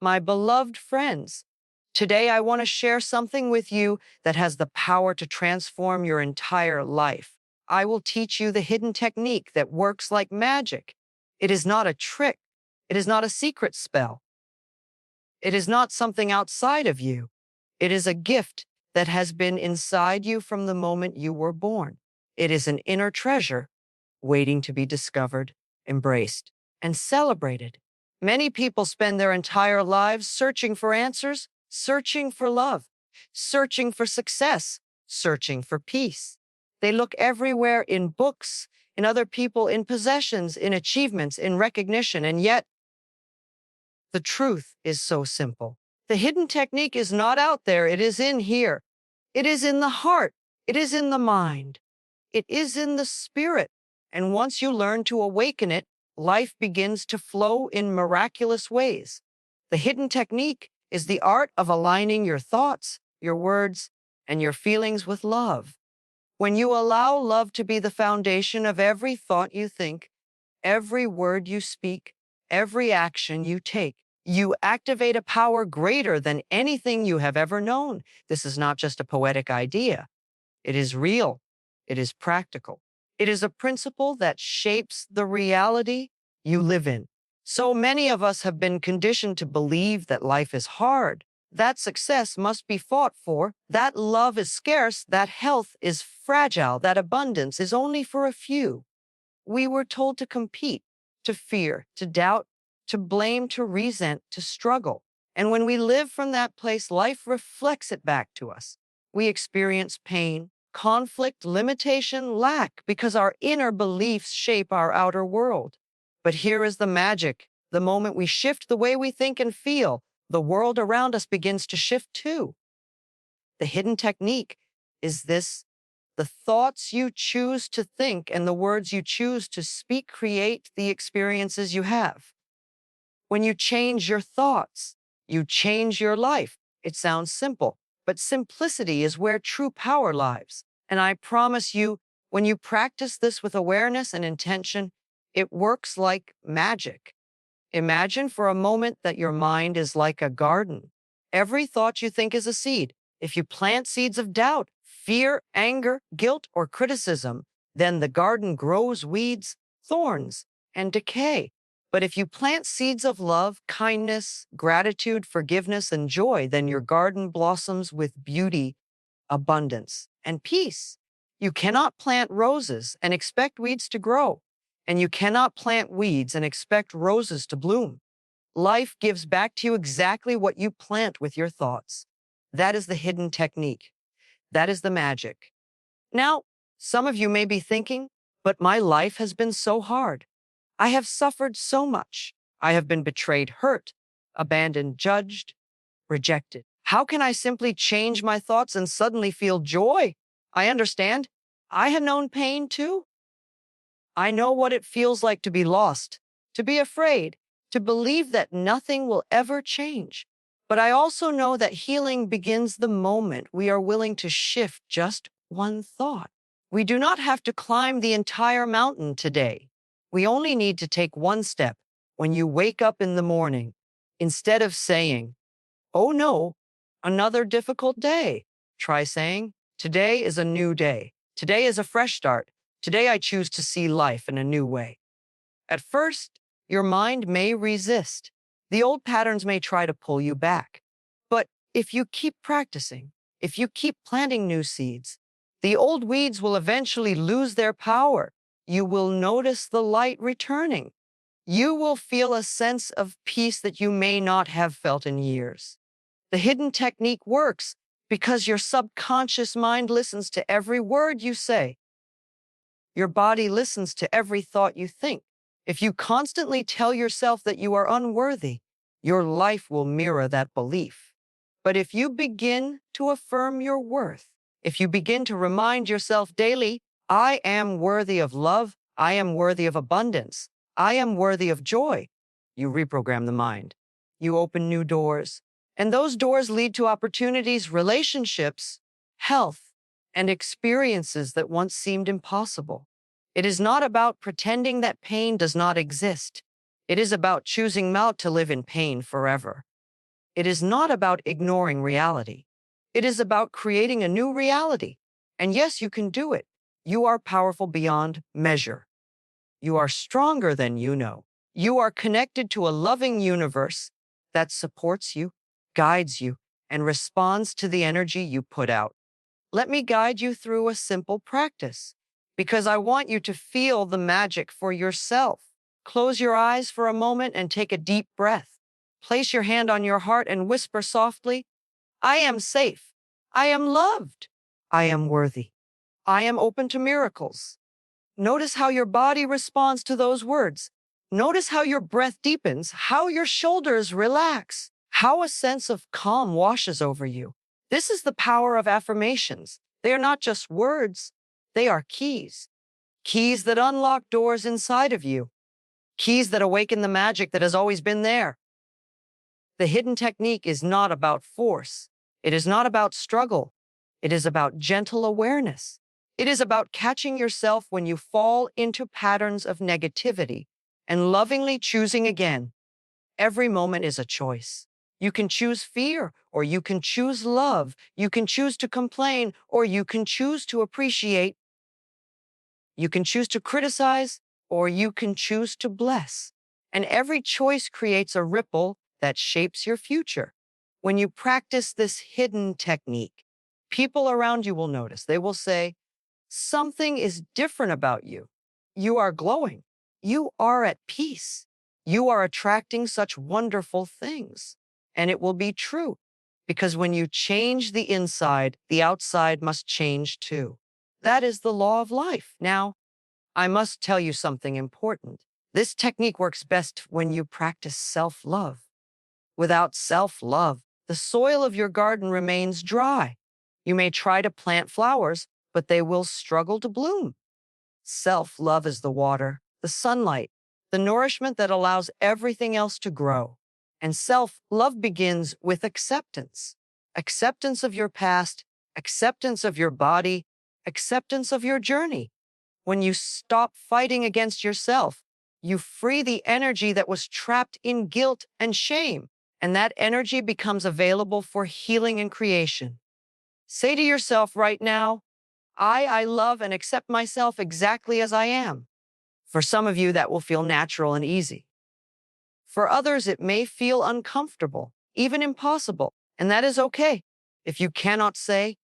My beloved friends, today I want to share something with you that has the power to transform your entire life. I will teach you the hidden technique that works like magic. It is not a trick. It is not a secret spell. It is not something outside of you. It is a gift that has been inside you from the moment you were born. It is an inner treasure waiting to be discovered, embraced, and celebrated. Many people spend their entire lives searching for answers, searching for love, searching for success, searching for peace. They look everywhere in books, in other people, in possessions, in achievements, in recognition, and yet the truth is so simple. The hidden technique is not out there, it is in here. It is in the heart, it is in the mind, it is in the spirit. And once you learn to awaken it, life begins to flow in miraculous ways. The hidden technique is the art of aligning your thoughts, your words, and your feelings with love. When you allow love to be the foundation of every thought you think, every word you speak, every action you take, you activate a power greater than anything you have ever known. This is not just a poetic idea. It is real. It is practical. It is a principle that shapes the reality you live in. So many of us have been conditioned to believe that life is hard, that success must be fought for, that love is scarce, that health is fragile, that abundance is only for a few. We were told to compete, to fear, to doubt, to blame, to resent, to struggle. And when we live from that place, life reflects it back to us. We experience pain, conflict, limitation, lack, because our inner beliefs shape our outer world. But here is the magic. The moment we shift the way we think and feel, the world around us begins to shift too. The hidden technique is this: the thoughts you choose to think and the words you choose to speak create the experiences you have. When you change your thoughts, you change your life. It sounds simple, but simplicity is where true power lies. And I promise you, when you practice this with awareness and intention, it works like magic. Imagine for a moment that your mind is like a garden. Every thought you think is a seed. If you plant seeds of doubt, fear, anger, guilt, or criticism, then the garden grows weeds, thorns, and decay. But if you plant seeds of love, kindness, gratitude, forgiveness, and joy, then your garden blossoms with beauty, abundance, and peace. You cannot plant roses and expect weeds to grow, and you cannot plant weeds and expect roses to bloom. Life gives back to you exactly what you plant with your thoughts. That is the hidden technique. That is the magic. Now, some of you may be thinking, but my life has been so hard. I have suffered so much. I have been betrayed, hurt, abandoned, judged, rejected. How can I simply change my thoughts and suddenly feel joy? I understand. I have known pain too. I know what it feels like to be lost, to be afraid, to believe that nothing will ever change. But I also know that healing begins the moment we are willing to shift just one thought. We do not have to climb the entire mountain today. We only need to take one step. When you wake up in the morning, instead of saying, "Oh no, another difficult day," try saying, "Today is a new day. Today is a fresh start. Today I choose to see life in a new way." At first, your mind may resist. The old patterns may try to pull you back. But if you keep practicing, if you keep planting new seeds, the old weeds will eventually lose their power. You will notice the light returning. You will feel a sense of peace that you may not have felt in years. The hidden technique works because your subconscious mind listens to every word you say. Your body listens to every thought you think. If you constantly tell yourself that you are unworthy, your life will mirror that belief. But if you begin to affirm your worth, if you begin to remind yourself daily, "I am worthy of love, I am worthy of abundance, I am worthy of joy," you reprogram the mind. You open new doors, and those doors lead to opportunities, relationships, health, and experiences that once seemed impossible. It is not about pretending that pain does not exist. It is about choosing not to live in pain forever. It is not about ignoring reality. It is about creating a new reality. And yes, you can do it. You are powerful beyond measure. You are stronger than you know. You are connected to a loving universe that supports you, guides you, and responds to the energy you put out. Let me guide you through a simple practice because I want you to feel the magic for yourself. Close your eyes for a moment and take a deep breath. Place your hand on your heart and whisper softly, I am safe. I am loved. I am worthy. I am open to miracles. Notice how your body responds to those words. Notice how your breath deepens, how your shoulders relax, how a sense of calm washes over you. This is the power of affirmations. They are not just words, they are keys. Keys that unlock doors inside of you, keys that awaken the magic that has always been there. The hidden technique is not about force. It is not about struggle. It is about gentle awareness. It is about catching yourself when you fall into patterns of negativity and lovingly choosing again. Every moment is a choice. You can choose fear, or you can choose love. You can choose to complain, or you can choose to appreciate. You can choose to criticize, or you can choose to bless. And every choice creates a ripple that shapes your future. When you practice this hidden technique, people around you will notice. They will say, something is different about you. You are glowing. You are at peace. You are attracting such wonderful things. And it will be true because when you change the inside, the outside must change too. That is the law of life. Now, I must tell you something important. This technique works best when you practice self-love. Without self-love, the soil of your garden remains dry. You may try to plant flowers, but they will struggle to bloom. Self-love is the water, the sunlight, the nourishment that allows everything else to grow. And self-love begins with acceptance. Acceptance of your past, acceptance of your body, acceptance of your journey. When you stop fighting against yourself, you free the energy that was trapped in guilt and shame, and that energy becomes available for healing and creation. Say to yourself right now, I love and accept myself exactly as I am. For some of you, that will feel natural and easy. For others, it may feel uncomfortable, even impossible, and that is okay. If you cannot say,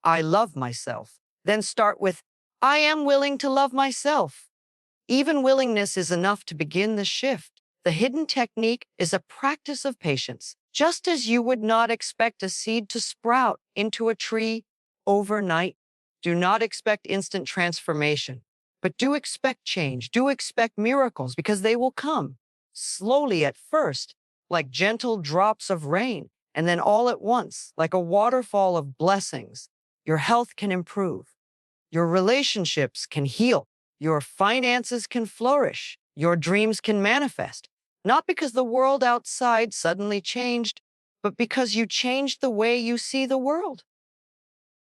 I love myself, then start with, I am willing to love myself. Even willingness is enough to begin the shift. The hidden technique is a practice of patience. Just as you would not expect a seed to sprout into a tree overnight, do not expect instant transformation, but do expect change. Do expect miracles because they will come slowly at first, like gentle drops of rain, and then all at once, like a waterfall of blessings. Your health can improve. Your relationships can heal. Your finances can flourish. Your dreams can manifest. Not because the world outside suddenly changed, but because you changed the way you see the world.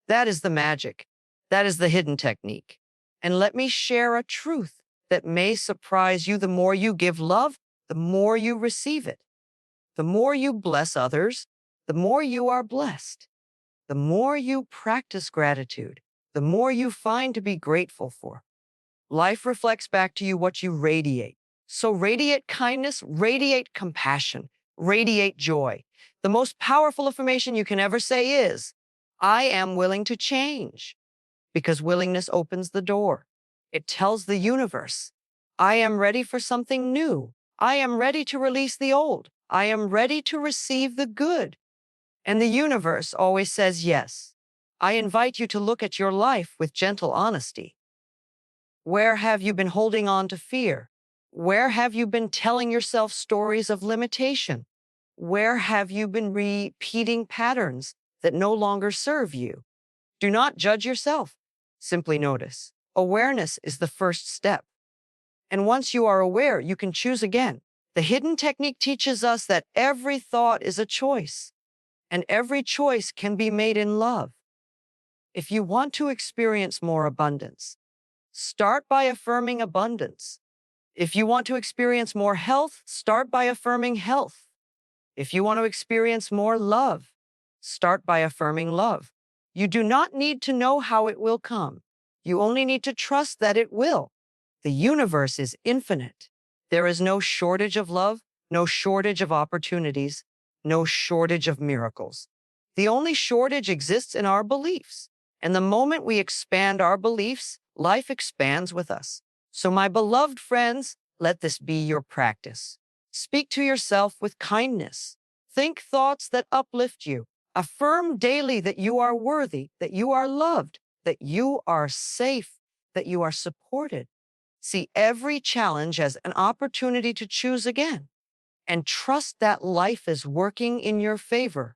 That is the magic. That is the hidden technique. And let me share a truth that may surprise you. The more you give love, the more you receive it. The more you bless others, the more you are blessed. The more you practice gratitude, the more you find to be grateful for. Life reflects back to you what you radiate. So radiate kindness, radiate compassion, radiate joy. The most powerful affirmation you can ever say is, I am willing to change, because willingness opens the door. It tells the universe, I am ready for something new. I am ready to release the old. I am ready to receive the good. And the universe always says yes. I invite you to look at your life with gentle honesty. Where have you been holding on to fear? Where have you been telling yourself stories of limitation? Where have you been repeating patterns that no longer serve you? Do not judge yourself. Simply notice. Awareness is the first step. And once you are aware, you can choose again. The hidden technique teaches us that every thought is a choice, and every choice can be made in love. If you want to experience more abundance, start by affirming abundance. If you want to experience more health, start by affirming health. If you want to experience more love, start by affirming love. You do not need to know how it will come. You only need to trust that it will. The universe is infinite. There is no shortage of love, no shortage of opportunities, no shortage of miracles. The only shortage exists in our beliefs. And the moment we expand our beliefs, life expands with us. So, my beloved friends, let this be your practice. Speak to yourself with kindness. Think thoughts that uplift you. Affirm daily that you are worthy, that you are loved, that you are safe, that you are supported. See every challenge as an opportunity to choose again, and trust that life is working in your favor,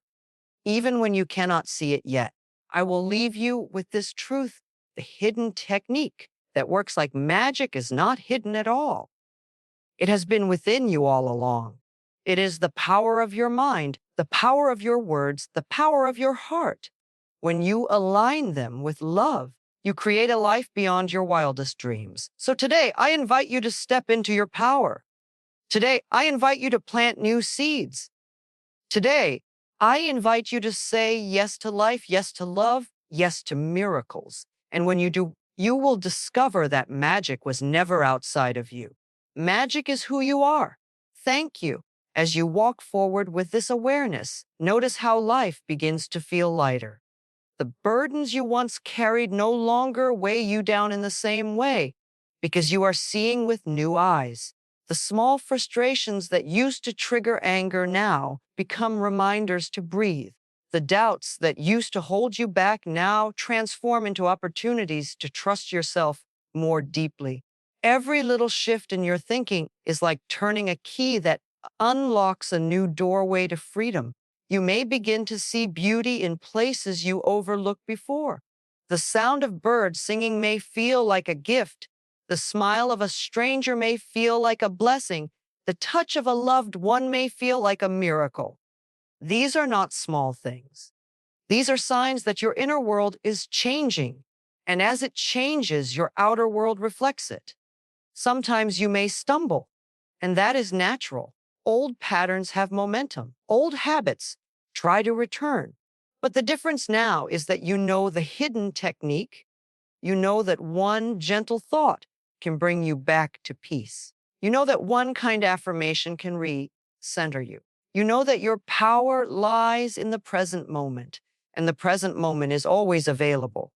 even when you cannot see it yet. I will leave you with this truth: the hidden technique that works like magic is not hidden at all. It has been within you all along. It is the power of your mind, the power of your words, the power of your heart. When you align them with love, you create a life beyond your wildest dreams. So today, I invite you to step into your power. Today, I invite you to plant new seeds. Today, I invite you to say yes to life, yes to love, yes to miracles. And when you do, you will discover that magic was never outside of you. Magic is who you are. Thank you. As you walk forward with this awareness, notice how life begins to feel lighter. The burdens you once carried no longer weigh you down in the same way because you are seeing with new eyes. The small frustrations that used to trigger anger now become reminders to breathe. The doubts that used to hold you back now transform into opportunities to trust yourself more deeply. Every little shift in your thinking is like turning a key that unlocks a new doorway to freedom. You may begin to see beauty in places you overlooked before. The sound of birds singing may feel like a gift. The smile of a stranger may feel like a blessing. The touch of a loved one may feel like a miracle. These are not small things. These are signs that your inner world is changing. And as it changes, your outer world reflects it. Sometimes you may stumble, and that is natural. Old patterns have momentum. Old habits try to return. But the difference now is that you know the hidden technique. You know that one gentle thought can bring you back to peace. You know that one kind affirmation can re-center you. You know that your power lies in the present moment, and the present moment is always available.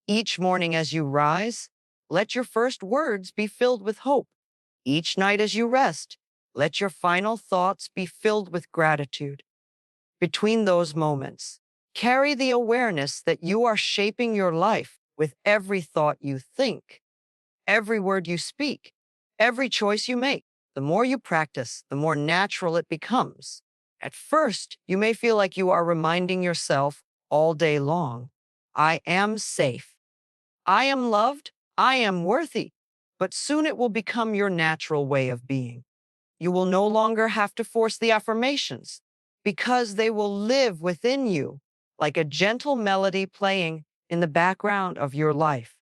Each morning as you rise, let your first words be filled with hope. Each night as you rest, let your final thoughts be filled with gratitude. Between those moments, carry the awareness that you are shaping your life with every thought you think, every word you speak, every choice you make. The more you practice, the more natural it becomes. At first, you may feel like you are reminding yourself all day long, I am safe. I am loved. I am worthy. But soon it will become your natural way of being. You will no longer have to force the affirmations because they will live within you like a gentle melody playing in the background of your life.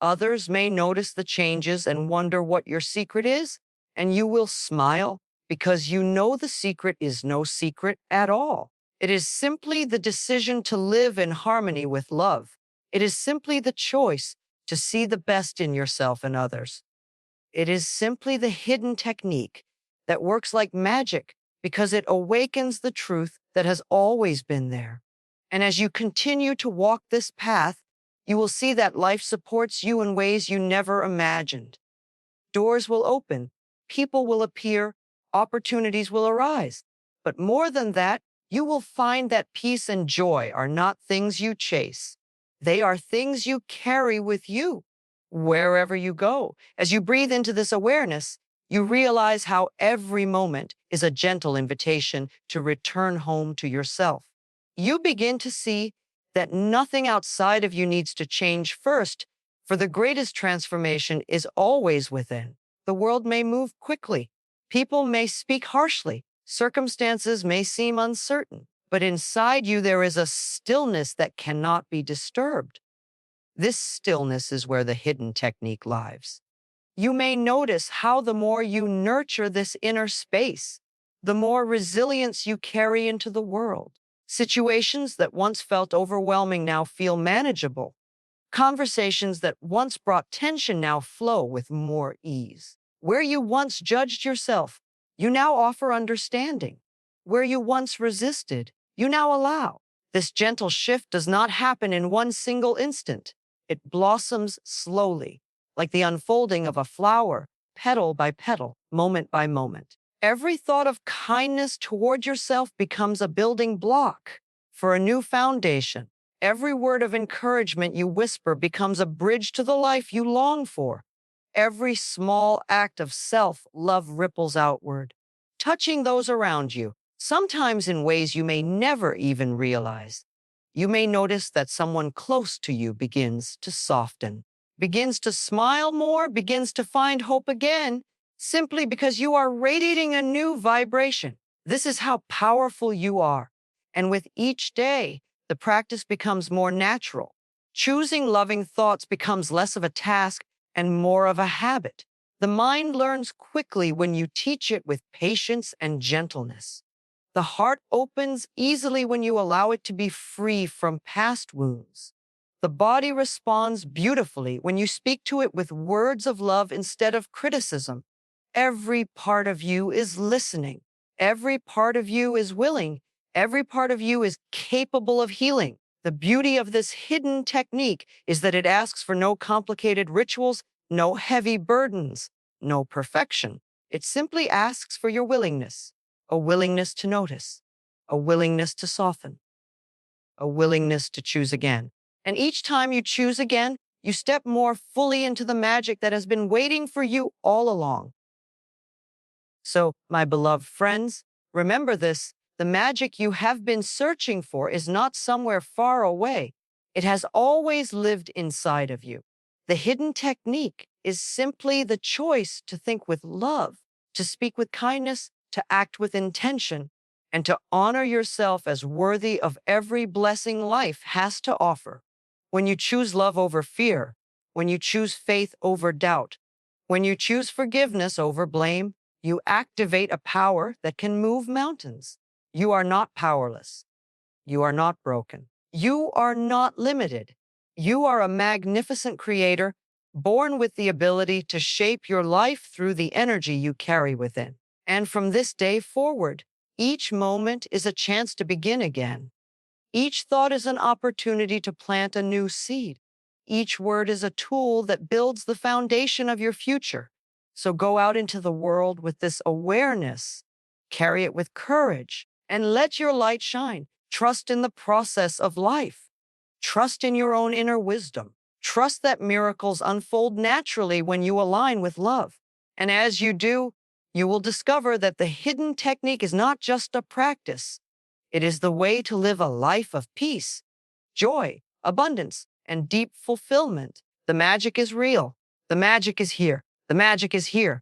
Others may notice the changes and wonder what your secret is, and you will smile because you know the secret is no secret at all. It is simply the decision to live in harmony with love. It is simply the choice to see the best in yourself and others. It is simply the hidden technique that works like magic because it awakens the truth that has always been there. And as you continue to walk this path, you will see that life supports you in ways you never imagined. Doors will open, people will appear, opportunities will arise. But more than that, you will find that peace and joy are not things you chase. They are things you carry with you wherever you go. As you breathe into this awareness, you realize how every moment is a gentle invitation to return home to yourself. You begin to see that nothing outside of you needs to change first, for the greatest transformation is always within. The world may move quickly. People may speak harshly. Circumstances may seem uncertain. But inside you, there is a stillness that cannot be disturbed. This stillness is where the hidden technique lies. You may notice how the more you nurture this inner space, the more resilience you carry into the world. Situations that once felt overwhelming now feel manageable. Conversations that once brought tension now flow with more ease. Where you once judged yourself, you now offer understanding. Where you once resisted, you now allow. This gentle shift does not happen in one single instant. It blossoms slowly, like the unfolding of a flower, petal by petal, moment by moment. Every thought of kindness toward yourself becomes a building block for a new foundation. Every word of encouragement you whisper becomes a bridge to the life you long for. Every small act of self-love ripples outward, touching those around you, sometimes in ways you may never even realize. You may notice that someone close to you begins to soften, begins to smile more, begins to find hope again, simply because you are radiating a new vibration. This is how powerful you are. And with each day, the practice becomes more natural. Choosing loving thoughts becomes less of a task and more of a habit. The mind learns quickly when you teach it with patience and gentleness. The heart opens easily when you allow it to be free from past wounds. The body responds beautifully when you speak to it with words of love instead of criticism. Every part of you is listening. Every part of you is willing. Every part of you is capable of healing. The beauty of this hidden technique is that it asks for no complicated rituals, no heavy burdens, no perfection. It simply asks for your willingness, a willingness to notice, a willingness to soften, a willingness to choose again. And each time you choose again, you step more fully into the magic that has been waiting for you all along. So, my beloved friends, remember this: the magic you have been searching for is not somewhere far away. It has always lived inside of you. The hidden technique is simply the choice to think with love, to speak with kindness, to act with intention, and to honor yourself as worthy of every blessing life has to offer. When you choose love over fear, when you choose faith over doubt, when you choose forgiveness over blame, you activate a power that can move mountains. You are not powerless. You are not broken. You are not limited. You are a magnificent creator, born with the ability to shape your life through the energy you carry within. And from this day forward, each moment is a chance to begin again. Each thought is an opportunity to plant a new seed. Each word is a tool that builds the foundation of your future. So go out into the world with this awareness, carry it with courage, and let your light shine. Trust in the process of life. Trust in your own inner wisdom. Trust that miracles unfold naturally when you align with love. And as you do, you will discover that the hidden technique is not just a practice. It is the way to live a life of peace, joy, abundance, and deep fulfillment. The magic is real. The magic is here. The magic is here.